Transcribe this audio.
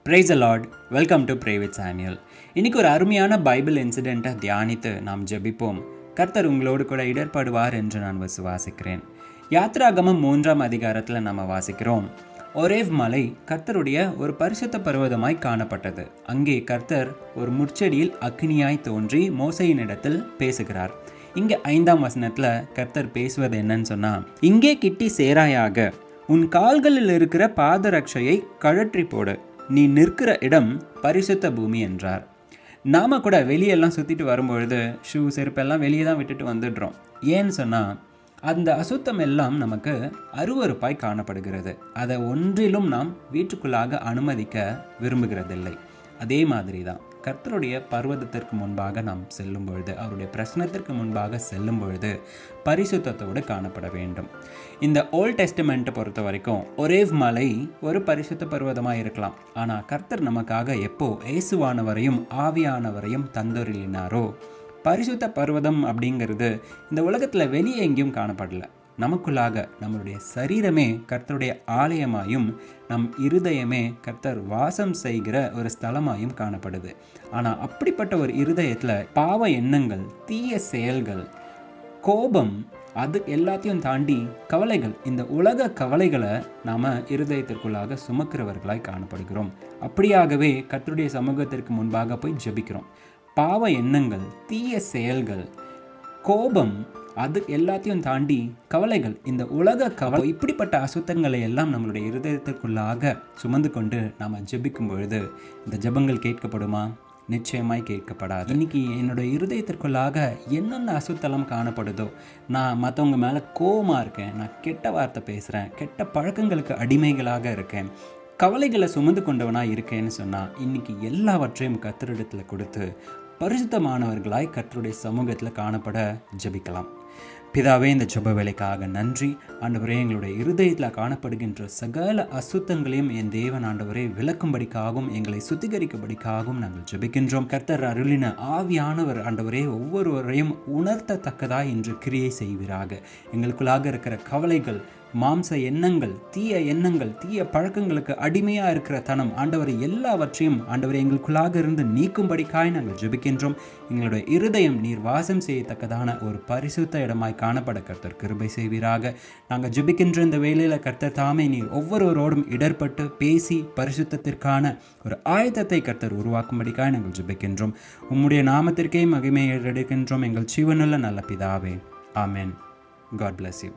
Praise the Lord. Welcome to pray with Samuel. இன்னைக்கு ஒரு அருமையான பைபிள் இன்சிடெண்ட்டை தியானித்து நாம் ஜெபிப்போம். கர்த்தர் உங்களோடு கூட இடர்படுவார் என்று நான் விசுவாசிக்கிறேன். யாத்ராகமம் 3ஆம் அதிகாரத்தில் நம்ம வாசிக்கிறோம். ஒரேவ் மலை கர்த்தருடைய ஒரு பரிசுத்த பர்வதமாய் காணப்பட்டது. அங்கே கர்த்தர் ஒரு முட்செடியில் அக்னியாய் தோன்றி மோசேயினிடத்தில் பேசுகிறார். இங்கே 5ஆம் வசனத்தில் கர்த்தர் பேசுவது என்னன்னு சொன்னா, இங்கே கிட்டி சேராயாக, உன் கால்களில் இருக்கிற பாதரட்சையை கழற்றி போடு, நீ நிற்கிற இடம் பரிசுத்த பூமி என்றார். நாம் கூட வெளியெல்லாம் சுற்றிட்டு வரும்பொழுது ஷூ செருப்பெல்லாம் வெளியே தான் விட்டுட்டு வந்துடுறோம். ஏன்னு சொன்னால் அந்த அசுத்தம் எல்லாம் நமக்கு அருவருப்பாய் காணப்படுகிறது. அதை ஒன்றிலும் நாம் வீட்டுக்குள்ளாக அனுமதிக்க விரும்புகிறதில்லை. அதே மாதிரி தான் கர்த்தருடைய பர்வதத்திற்கு முன்பாக நாம் செல்லும் பொழுது, அவருடைய பிரசனத்திற்கு முன்பாக செல்லும் பொழுது பரிசுத்தத்தோடு காணப்பட வேண்டும். இந்த ஓல்ட் டெஸ்டமெண்ட்டை பொறுத்த வரைக்கும் ஒரேவ் மலை ஒரு பரிசுத்த பர்வதமாக இருக்கலாம். ஆனால் கர்த்தர் நமக்காக எப்போ இயேசுவானவரையும் ஆவியானவரையும் தந்தொருளினாரோ, பரிசுத்த பர்வதம் அப்படிங்கிறது இந்த உலகத்தில் வெளியே எங்கேயும் காணப்படலை. நமக்குள்ளாக நம்மளுடைய சரீரமே கர்த்தருடைய ஆலயமாயும் நம் இருதயமே கர்த்தர் வாசம் செய்கிற ஒரு ஸ்தலமாயும் காணப்படுது. ஆனால் அப்படிப்பட்ட ஒரு இருதயத்தில் பாவ எண்ணங்கள், தீய செயல்கள், கோபம், அது எல்லாத்தையும் தாண்டி கவலைகள், இந்த உலக கவலைகளை நாம் இருதயத்திற்குள்ளாக சுமக்கிறவர்களாய் காணப்படுகிறோம். அப்படியாகவே கர்த்தருடைய சமூகத்திற்கு முன்பாக போய் ஜெபிக்கிறோம். பாவ எண்ணங்கள், தீய செயல்கள், கோபம், அது எல்லாத்தையும் தாண்டி கவலைகள், இந்த உலக கவலை, இப்படிப்பட்ட அசுத்தங்களை எல்லாம் நம்மளுடைய இருதயத்திற்குள்ளாக சுமந்து கொண்டு நாம் ஜெபிக்கும் பொழுது இந்த ஜெபங்கள் கேட்கப்படுமா? நிச்சயமாய் கேட்கப்படாது. இன்னைக்கு என்னோட இருதயத்திற்குள்ளாக என்னென்ன அசுத்தலம் காணப்படுதோ, நான் மற்றவங்க மேலே கோபமாக இருக்கேன், நான் கெட்ட வார்த்தை பேசுகிறேன், கெட்ட பழக்கங்களுக்கு அடிமைகளாக இருக்கேன், கவலைகளை சுமந்து கொண்டவனாக இருக்கேன்னு சொன்னால் இன்னைக்கு எல்லாவற்றையும் கர்த்தரிடத்தில் கொடுத்து பரிசுத்தமானவர்களாய் கர்த்தருடைய சமூகத்தில் காணப்பட ஜெபிக்கலாம். பிதாவே, இந்த ஜெப வேலைக்காக நன்றி. ஆண்டவரே, எங்களுடைய இருதயத்தில் காணப்படுகின்ற சகல அசுத்தங்களையும் என் தேவன் ஆண்டவரே விளக்கும்படிக்காகவும் எங்களை சுத்திகரிக்கும்படிக்காகவும் நாங்கள் ஜெபிக்கின்றோம். கர்த்தர் அருளின ஆவியானவர் ஆண்டவரே ஒவ்வொருவரையும் உணர்த்தத்தக்கதாய் இன்று கிரியை செய்வீராக. எங்களுக்குள்ளாக இருக்கிற கவலைகள், மாம்ச எண்ணங்கள், தீய எண்ணங்கள், தீய பழக்கங்களுக்கு அடிமையாக இருக்கிற தனம் ஆண்டவரை எல்லாவற்றையும் ஆண்டவரை எங்களுக்குள்ளாக இருந்து நீக்கும்படிக்காய் நாங்கள் ஜெபிக்கின்றோம். எங்களுடைய இருதயம் நீர் வாசம் செய்யத்தக்கதான ஒரு பரிசுத்த இடமாய் காணப்பட கர்த்தர் கிருபை செய்வீராக. நாங்கள் ஜெபிக்கின்ற இந்த வேளையில் கர்த்தர் தாமே நீர் ஒவ்வொருவரோடும் இடர்பட்டு பேசி பரிசுத்தத்திற்கான ஒரு ஆயத்தத்தை கர்த்தர் உருவாக்கும்படிக்காய் நாங்கள் ஜெபிக்கின்றோம். உம்முடைய நாமத்திற்கே மகிமையை எடுக்கின்றோம் எங்கள் ஜீவனுள்ள நல்ல பிதாவே. ஆமென். God bless you.